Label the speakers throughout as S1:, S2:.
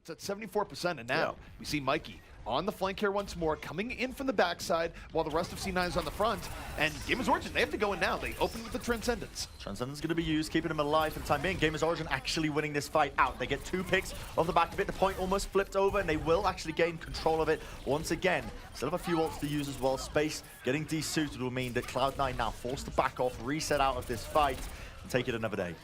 S1: It's at 74%, and now we see Mickie on the flank here once more, coming in from the backside while the rest of C9 is on the front. And GamersOrigin, they have to go in now. They open with the Transcendence.
S2: Transcendence going to be used, keeping him alive for the time being. GamersOrigin actually winning this fight out. They get 2 picks off the back of it. The point almost flipped over, and they will actually gain control of it once again. Still have a few ults to use as well. Space getting desuited will mean that Cloud9 now forced to back off, reset out of this fight, and take it another day.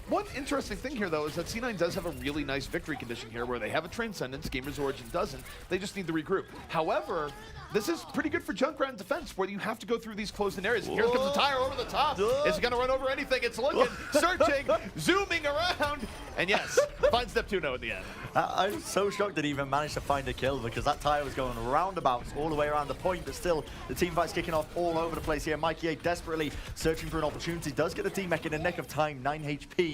S1: One interesting thing here, though, is that C9 does have a really nice victory condition here where they have a Transcendence, GamersOrigin doesn't. They just need to regroup. However, this is pretty good for Junkrat defense where you have to go through these closed-in areas. Here comes the tire over the top. Is it going to run over anything? It's looking, searching, zooming around, and yes, finds Neptuno in the end.
S2: I'm so shocked that he even managed to find a kill because that tire was going roundabouts all the way around the point, but still, the team fight's kicking off all over the place here. MikeyA desperately searching for an opportunity, does get the D-Mech in the nick of time, 9 HP.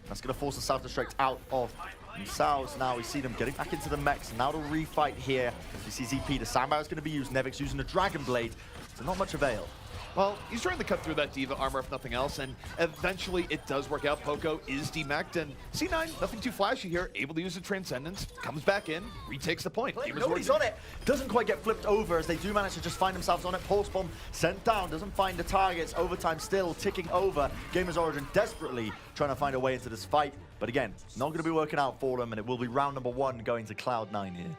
S2: That's going to force the self-destruct out of themselves. Now we see them getting back into the mechs. Now to refight here. We see ZP, the Sandbar is going to be used. Nevix using the Dragon Blade, so not much avail.
S1: Well, he's trying to cut through that D.Va armor, if nothing else, and eventually it does work out. Poco is demeched, and C9, nothing too flashy here, able to use the Transcendence, comes back in, retakes the point.
S2: Nobody's on it. Doesn't quite get flipped over as they do manage to just find themselves on it. Pulse bomb sent down, doesn't find the targets. Overtime still ticking over. GamersOrigin desperately trying to find a way into this fight, but again, not going to be working out for them, and it will be round number 1 going to Cloud9 here.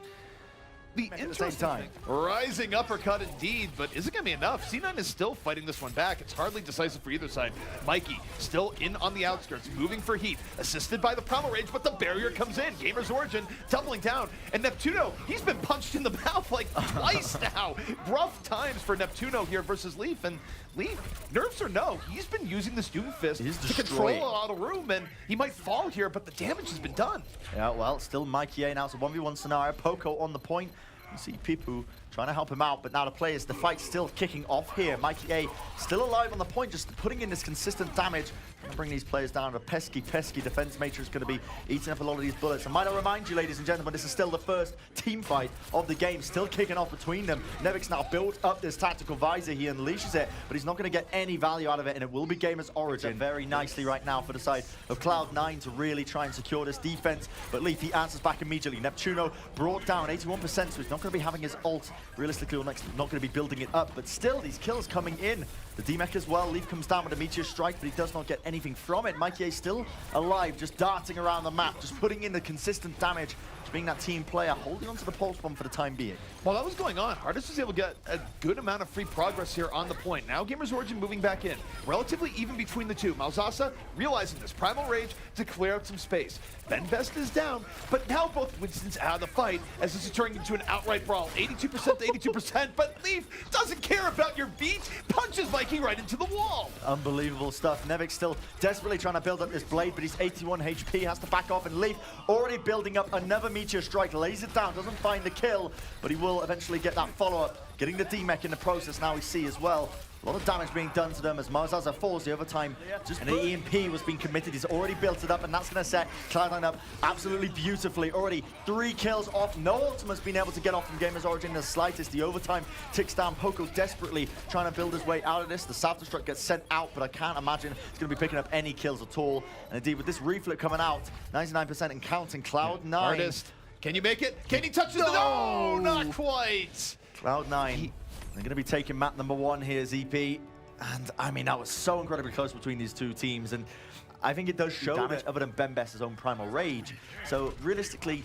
S1: The interesting thing, rising uppercut indeed, but is it going to be enough? C9 is still fighting this one back. It's hardly decisive for either side. Mickie still in on the outskirts, moving for heat, assisted by the Primal Rage, but the barrier comes in. GamersOrigin doubling down, and Neptuno, he's been punched in the mouth like twice now. Rough times for Neptuno here versus Leaf, and Leaf, nerfs or no, he's been using this Doom Fist to control a lot of room, and he might fall here, but the damage has been done.
S2: Yeah, well, still MikeyA now. It's a 1v1 scenario. Poco on the point. You see Pipu trying to help him out, but now the fight's still kicking off here. MikeyA still alive on the point, just putting in this consistent damage. Trying to bring these players down. A pesky defense matrix going to be eating up a lot of these bullets. And might I remind you, ladies and gentlemen, this is still the first team fight of the game, still kicking off between them. Nevix now built up this tactical visor. He unleashes it, but he's not going to get any value out of it, and it will be GamersOrigin very nicely right now for the side of Cloud9 to really try and secure this defense. But Leaf, he answers back immediately. Neptuno brought down 81%, so he's not going to be having his ult realistically, or not going to be building it up, but still these kills coming in. The D-Mech as well. Leaf comes down with a Meteor Strike, but he does not get anything from it. MikeyA still alive, just darting around the map, just putting in the consistent damage, just being that team player, holding onto the pulse bomb for the time being.
S1: While that was going on, Hardest was able to get a good amount of free progress here on the point. Now GamersOrigin moving back in, relatively even between the two. Malzasa realizing this Primal Rage to clear out some space. Ben Best is down, but now both Winston's out of the fight as this is turning into an outright brawl. 82% to 82%, but Leaf doesn't care about your beat, punches Mickie right into the wall.
S2: Unbelievable stuff. Nevix still desperately trying to build up this blade, but he's 81 HP, has to back off, and Leaf already building up another Meteor Strike, lays it down, doesn't find the kill, but he will eventually get that follow-up, getting the D-Mech in the process. Now we see as well a lot of damage being done to them as Marzaza falls the overtime. And the EMP was being committed. He's already built it up, and that's going to set Cloud9 up absolutely beautifully. Already 3 kills off. No ultimate's been able to get off from GamersOrigin in the slightest. The overtime ticks down. Poco desperately trying to build his way out of this. The self-destruct gets sent out, but I can't imagine he's going to be picking up any kills at all. And indeed, with this reflip coming out, 99% and counting, Cloud9.
S1: Hardest, can you make it? Can he touch it? No, not quite.
S2: Cloud9. They're going to be taking map number 1 here, ZP. And I mean, that was so incredibly close between these two teams. And I think it does show damage other than Ben Best's own Primal Rage. So realistically,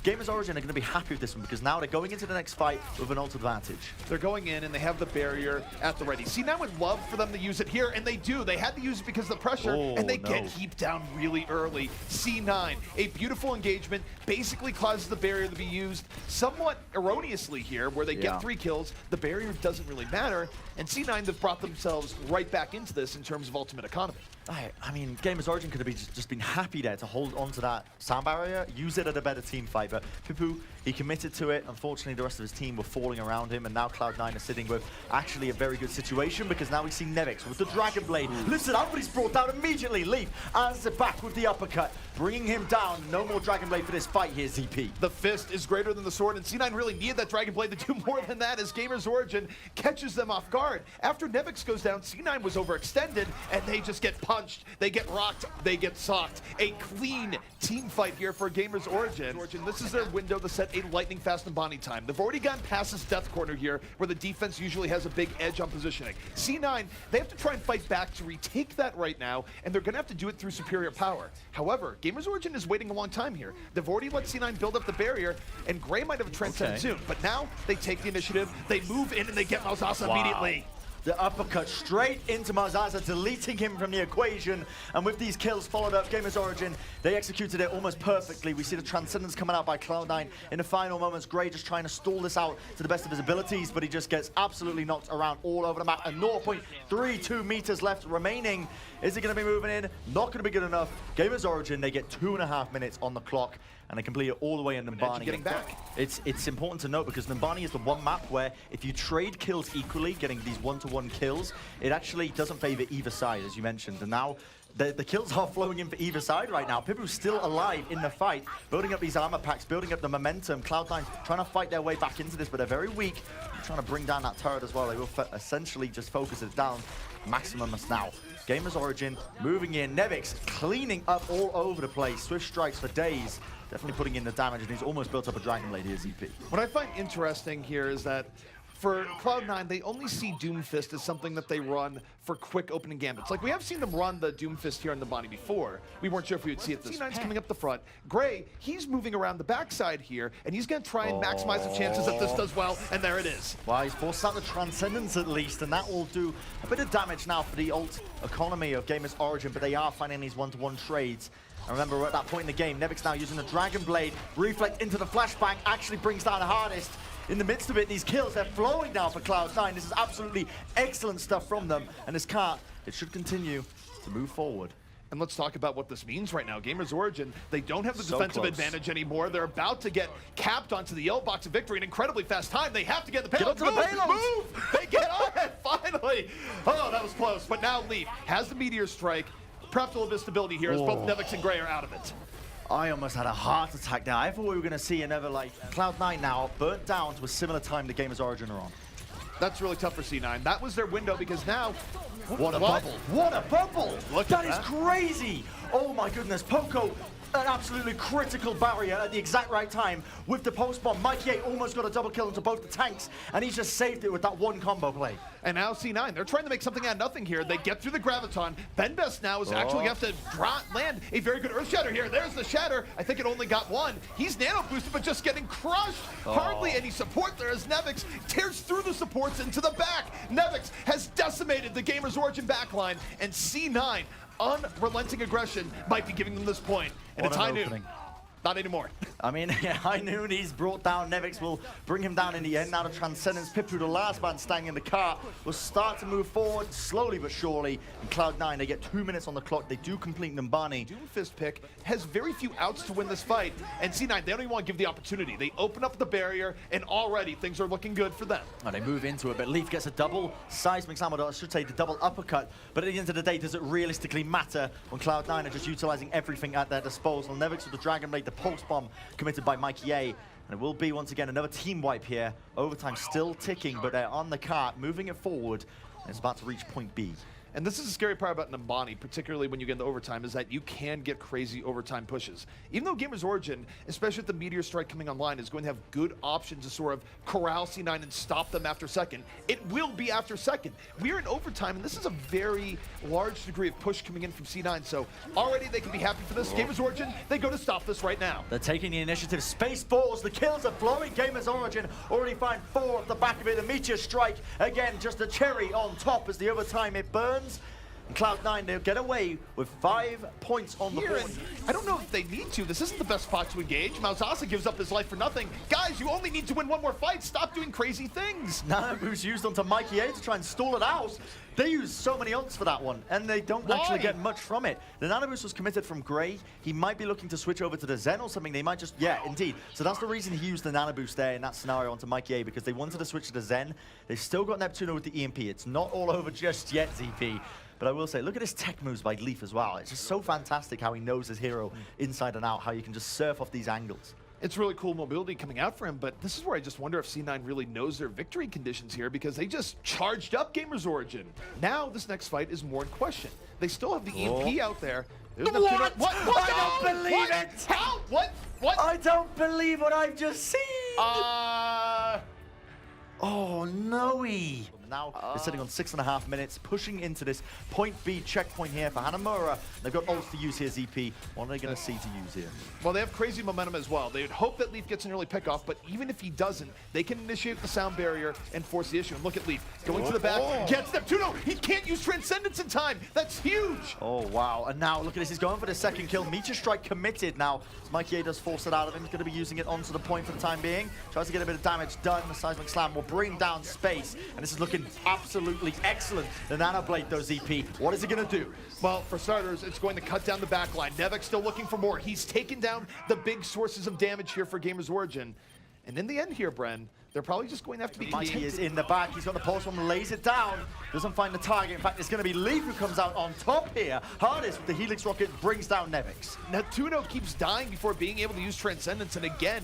S2: GamersOrigin are going to be happy with this one because now they're going into the next fight with an ult advantage.
S1: They're going in and they have the barrier at the ready. C9 would love for them to use it here, and they do. They had to use it because of the pressure, and they get heaped down really early. C9, a beautiful engagement, basically causes the barrier to be used somewhat erroneously here, where they get 3 kills. The barrier doesn't really matter, and C9 have brought themselves right back into this in terms of ultimate economy.
S2: I mean, GamersOrigin could have just been happy there to hold on to that sound barrier, use it at a better team fight, but Pipu, he committed to it. Unfortunately, the rest of his team were falling around him, and now Cloud9 are sitting with actually a very good situation because now we see Nevix with the Dragon Blade. Listen up, but he's brought down immediately. Leaf answers it back with the uppercut, bringing him down. No more Dragon Blade for this fight here, ZP.
S1: The fist is greater than the sword, and C9 really needed that Dragon Blade to do more than that as GamersOrigin catches them off guard. After Nevix goes down, C9 was overextended, and they just get popped punched, they get rocked, they get socked. A clean team fight here for GamersOrigin. This is their window to set a lightning fast Nambani time. They've already gone past this death corner here, where the defense usually has a big edge on positioning. C9, they have to try and fight back to retake that right now, and they're gonna have to do it through superior power. However, GamersOrigin is waiting a long time here. They've already let C9 build up the barrier, and Gray might have a transcend soon, but now they take the initiative, they move in, and they get Malzasa immediately.
S2: The uppercut straight into Malzasa, deleting him from the equation. And with these kills followed up, GamersOrigin, they executed it almost perfectly. We see the Transcendence coming out by Cloud9 in the final moments. Gray just trying to stall this out to the best of his abilities, but he just gets absolutely knocked around all over the map. And 0.32 meters left remaining. Is he going to be moving in? Not going to be good enough. GamersOrigin, they get 2.5 minutes on the clock, and they complete it all the way in Nambani.
S1: Getting back.
S2: It's important to note because Nambani is the one map where if you trade kills equally, getting these one-to-one kills, it actually doesn't favor either side, as you mentioned. And now the kills are flowing in for either side right now. Pipu's still alive in the fight, building up these armor packs, building up the momentum. Cloud9 trying to fight their way back into this, but they're very weak. They're trying to bring down that turret as well. They will essentially just focus it down. Maximus now. GamersOrigin moving in. Nevix cleaning up all over the place. Swift strikes for days. Definitely putting in the damage, and he's almost built up a Dragon Blade here, ZP.
S1: What I find interesting here is that for Cloud9, they only see Doomfist as something that they run for quick opening gambits. Like, we have seen them run the Doomfist here in the Nambani before. We weren't sure if we would see it this C9's coming up the front. Gray, he's moving around the backside here, and he's going to try and maximize the chances that this does well, and there it is.
S2: Well, he's forced out the Transcendence at least, and that will do a bit of damage now for the ult economy of GamersOrigin, but they are finding these one-to-one trades. And remember, we're at that point in the game, Nevix now using the Dragon Blade, reflect into the flashbang, actually brings down the hardest. In the midst of it, these kills, they're flowing now for Cloud9. This is absolutely excellent stuff from them. And this cart, it should continue to move forward.
S1: And let's talk about what this means right now. GamersOrigin, they don't have the defensive advantage anymore. They're about to get capped onto the yellow box of victory in incredibly fast time. They have to get the payload.
S2: Get onto the payload.
S1: Move! They get on it, finally! Oh, that was close. But now Leaf has the Meteor Strike. Perhaps a little bit of stability here as both Nevix and Gray are out of it.
S2: I almost had a heart attack there. I thought we were going to see another, like, Cloud9 now burnt down to a similar time the GamersOrigin are on.
S1: That's really tough for C9. That was their window because now...
S2: What a bubble. What a bubble.
S1: Look
S2: that is crazy. Oh, my goodness. Poco, an absolutely critical barrier at the exact right time with the post bomb. MikeyA almost got a double kill into both the tanks, and he's just saved it with that one combo play.
S1: And now C9, they're trying to make something out of nothing here. They get through the Graviton. BenBest now is actually going to have to land a very good Earth Shatter here. There's the Shatter. I think it only got one. He's nano boosted, but just getting crushed. Hardly any support there as Nevix tears through the supports into the back. Nevix has decimated the GamersOrigin backline, and C9, unrelenting aggression, might be giving them this point. And it's high noon. Not anymore.
S2: I mean, high noon, he's brought down. Nevix will bring him down in the end. Now the Transcendence, Pipu, the last man standing in the car, will start to move forward slowly but surely. And Cloud9, they get 2 minutes on the clock. They do complete Nambani.
S1: Doomfist pick has very few outs to win this fight. And C9, they don't even want to give the opportunity. They open up the barrier, and already things are looking good for them.
S2: Oh, they move into it, but Leaf gets a double seismic slam, I should say the double uppercut. But at the end of the day, does it realistically matter when Cloud9 are just utilizing everything at their disposal? Nevix with the Dragon Blade, the pulse bomb committed by MikeyA. And it will be, once again, another team wipe here. Overtime still ticking, but they're on the cart, moving it forward. And it's about to reach point B.
S1: And this is the scary part about Nambani, particularly when you get into overtime, is that you can get crazy overtime pushes. Even though GamersOrigin, especially with the Meteor Strike coming online, is going to have good options to sort of corral C9 and stop them after second, it will be after second. We're in overtime, and this is a very large degree of push coming in from C9, so already they can be happy for this. GamersOrigin, they go to stop this right now.
S2: They're taking the initiative. Space balls, the kills are flowing. GamersOrigin already find 4 off the back of it. The Meteor Strike, again, just a cherry on top as the overtime it burns. And Cloud9, they'll get away with 5 points on the board.
S1: I don't know if they need to. This isn't the best spot to engage. Malzasa gives up his life for nothing. Guys, you only need to win one more fight. Stop doing crazy things.
S2: Nano boost used onto MikeyA to try and stall it out. They use so many ults for that one, and they don't actually get much from it. The nano boost was committed from Gray. He might be looking to switch over to the Zen or something. They might just, yeah, indeed. So that's the reason he used the nano boost there in that scenario onto MikeyA, because they wanted to switch to the Zen. They've still got Neptuno with the EMP. It's not all over just yet, ZP. But I will say, look at his tech moves by Leaf as well. It's just so fantastic how he knows his hero inside and out, how you can just surf off these angles.
S1: It's really cool mobility coming out for him, but this is where I just wonder if C9 really knows their victory conditions here, because they just charged up GamersOrigin. Now this next fight is more in question. They still have the EMP out there. There's
S2: What?
S1: What?
S2: I don't believe it!
S1: How? What?
S2: I don't believe what I've just seen! Oh, no. Now they're sitting on 6.5 minutes, pushing into this point B checkpoint here for Hanamura. They've got ults to use here, ZP. What are they going to see to use here?
S1: Well, they have crazy momentum as well. They would hope that Leaf gets an early pickoff, but even if he doesn't, they can initiate the sound barrier and force the issue. And look at Leaf going to the back, gets Neptuno. He can't use Transcendence in time. That's huge.
S2: Oh, wow. And now look at this. He's going for the second kill. Meteor Strike committed now. MikeyA does force it out of him. He's going to be using it onto the point for the time being. Tries to get a bit of damage done. The Seismic Slam will bring down space. And this is looking absolutely excellent. The Nanoblade, though, ZP. What is he going to do?
S1: Well, for starters, it's going to cut down the back line. Nevix still looking for more. He's taken down the big sources of damage here for GamersOrigin. And in the end here, Bren, they're probably just going to have to be
S2: Mickie is in the back. He's got the pulse one, lays it down. Doesn't find the target. In fact, it's going to be Leaf who comes out on top here. Hardest with the Helix Rocket brings down Nevix.
S1: Neptuno keeps dying before being able to use Transcendence, and again,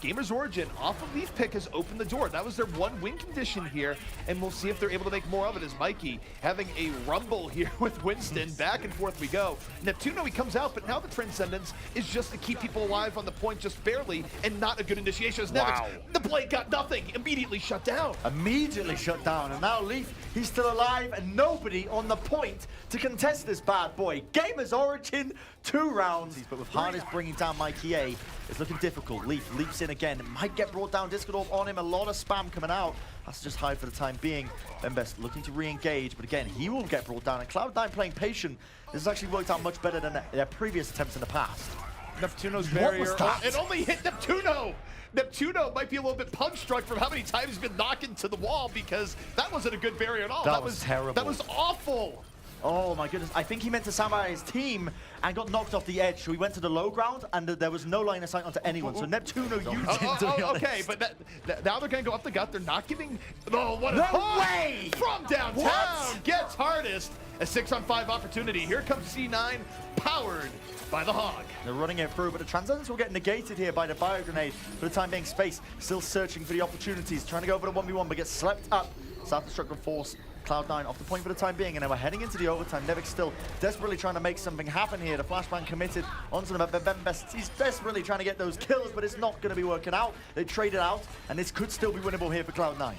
S1: GamersOrigin off of Leaf pick has opened the door. That was their one win condition here, and we'll see if they're able to make more of it as Mickie having a rumble here with Winston. Back and forth we go. Neptuno, he comes out, but now the Transcendence is just to keep people alive on the point just barely, and not a good initiation as Nevix. The blade got nothing, immediately shut down.
S2: Immediately shut down, and now Leaf, he's still alive, and nobody on the point to contest this bad boy. GamersOrigin, 2 rounds, but with Hardest bringing down MikeyA, it's looking difficult. Leaf leaps in again, might get brought down. Discord Orb on him, a lot of spam coming out. Has to just hide for the time being. Bembest looking to re-engage, but again, he will get brought down. And Cloud9 playing patient. This has actually worked out much better than their previous attempts in the past.
S1: Neptuno's barrier,
S2: was that?
S1: it only hit Neptuno! Neptuno might be a little bit punch-struck from how many times he's been knocked into the wall, because that wasn't a good barrier at all.
S2: That was terrible.
S1: That was awful.
S2: Oh my goodness, I think he meant to samurai his team and got knocked off the edge, so he went to the low ground and there was no line of sight onto anyone, so Neptuno used it, to be honest.
S1: Okay, but now they're going to go up the gut. They're not giving... Oh, what a...
S2: No way!
S1: From downtown, gets Hardest. A 6-on-5 opportunity. Here comes C9, powered by the Hog.
S2: They're running it through, but the Transcendence will get negated here by the Bio Grenade. For the time being, Space still searching for the opportunities, trying to go for the 1v1, but gets swept up. Self-destructive force. Cloud9 off the point for the time being, and now we're heading into the overtime. Nevix still desperately trying to make something happen here. The flashbang committed onto the Bembest. He's desperately trying to get those kills, but it's not going to be working out. They traded out, and this could still be winnable here for Cloud9.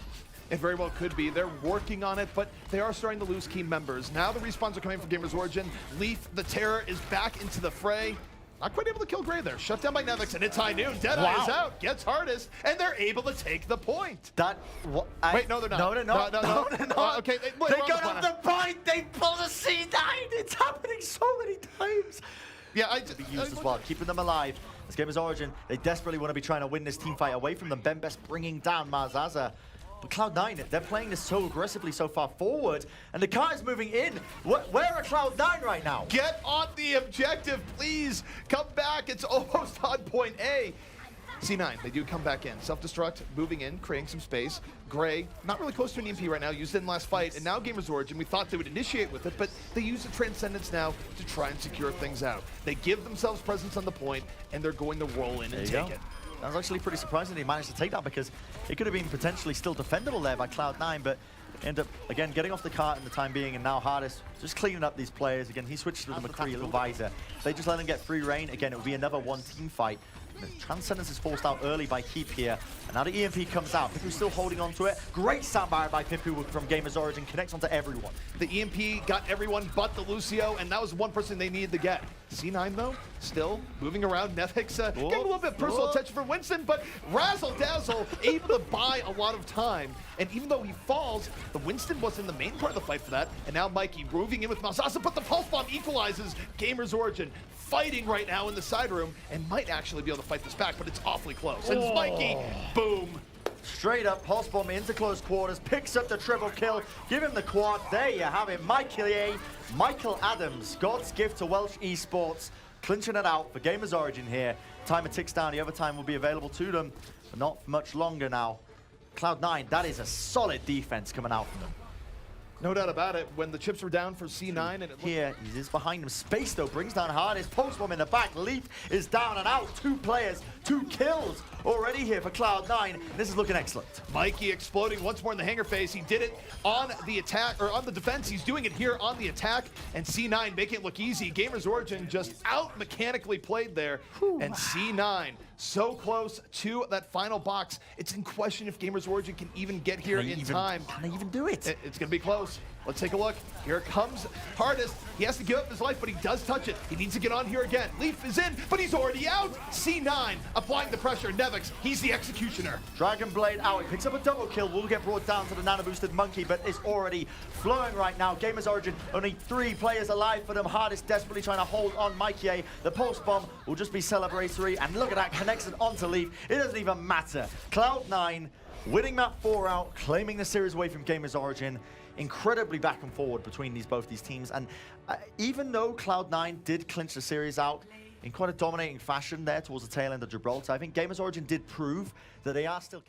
S1: It very well could be. They're working on it, but they are starting to lose key members. Now the respawns are coming from GamersOrigin. Leaf, the Terror, is back into the fray. Not quite able to kill Gray there. Shut down by Nevix, and it's high noon. Deadeye is out, gets Hardest, and they're able to take the point.
S2: Wait,
S1: no, they're not.
S2: No, they're not.
S1: No,
S2: they're not.
S1: Okay,
S2: they got off the point. They pulled a C9. It's happening so many times.
S1: Yeah,
S2: To be used as well, keeping them alive. This GamersOrigin, they desperately want to be trying to win this team fight away from them. Bembest bringing down Marzaza. But Cloud9, they're playing this so aggressively so far forward, and the car is moving in. Where are Cloud9 right now?
S1: Get on the objective, please. Come back. It's almost on point A. C9, they do come back in. Self-destruct, moving in, creating some space. Gray, not really close to an EMP right now, used it in the last fight, and now GamersOrigin, we thought they would initiate with it, but they use the Transcendence now to try and secure things out. They give themselves presence on the point, and they're going to roll in and take it.
S2: That was actually pretty surprising he managed to take that, because it could have been potentially still defendable there by Cloud9, but end up, again, getting off the cart in the time being, and now Hardest just cleaning up these players. Again, he switched to the McCree little visor. They just let him get free reign. Again, it will be another one team fight. The Transcendence is forced out early by Keep here, and now the EMP comes out. Pipu still holding on to it. Great soundbite by Pipu from GamersOrigin, connects onto everyone.
S1: The EMP got everyone but the Lucio, and that was one person they needed to get. C9, though, still moving around. Nevix getting a little bit of personal attention from Winston, but Razzle Dazzle able to buy a lot of time. And even though he falls, the Winston wasn't the main part of the fight for that. And now Mickie moving in with Malzaza, but the Pulse Bomb equalizes. GamersOrigin fighting right now in the side room and might actually be able to fight this back, but it's awfully close. And Mickie, boom.
S2: Straight up, Pulse Bomb into close quarters, picks up the triple kill, give him the quad. There you have it, MikeyA, Michael Adams, God's gift to Welsh esports, clinching it out for GamersOrigin here. Timer ticks down, the overtime will be available to them, but not much longer now. Cloud9, that is a solid defense coming out from them.
S1: No doubt about it. When the chips were down for C9 and it
S2: here, he is behind him. Space though brings down Hardest. Pulse Bomb in the back. Leaf is down and out. 2 players, 2 kills already here for Cloud9. This is looking excellent.
S1: Mickie exploding once more in the hanger phase. He did it on the attack, or on the defense. He's doing it here on the attack, and C9 making it look easy. GamersOrigin just out mechanically played there, and C9 so close to that final box. It's in question if GamersOrigin can even get here in time.
S2: Can they even do it?
S1: It's gonna be close. Let's take a look. Here comes Hardest. He has to give up his life, but he does touch it. He needs to get on here again. Leaf is in, but he's already out. C9 applying the pressure. Nevix, he's the executioner.
S2: Dragon Blade out. He picks up a double kill. Will get brought down to the nano-boosted Monkey, but is already flowing right now. GamersOrigin, only 3 players alive for them. Hardest desperately trying to hold on MikeyA. The pulse bomb will just be celebratory, and look at that, connects it onto Leaf. It doesn't even matter. Cloud9 winning map 4 out, claiming the series away from GamersOrigin. Incredibly back and forward between both these teams, and even though Cloud9 did clinch the series out in quite a dominating fashion there towards the tail end of Gibraltar, I think GamersOrigin did prove that they are still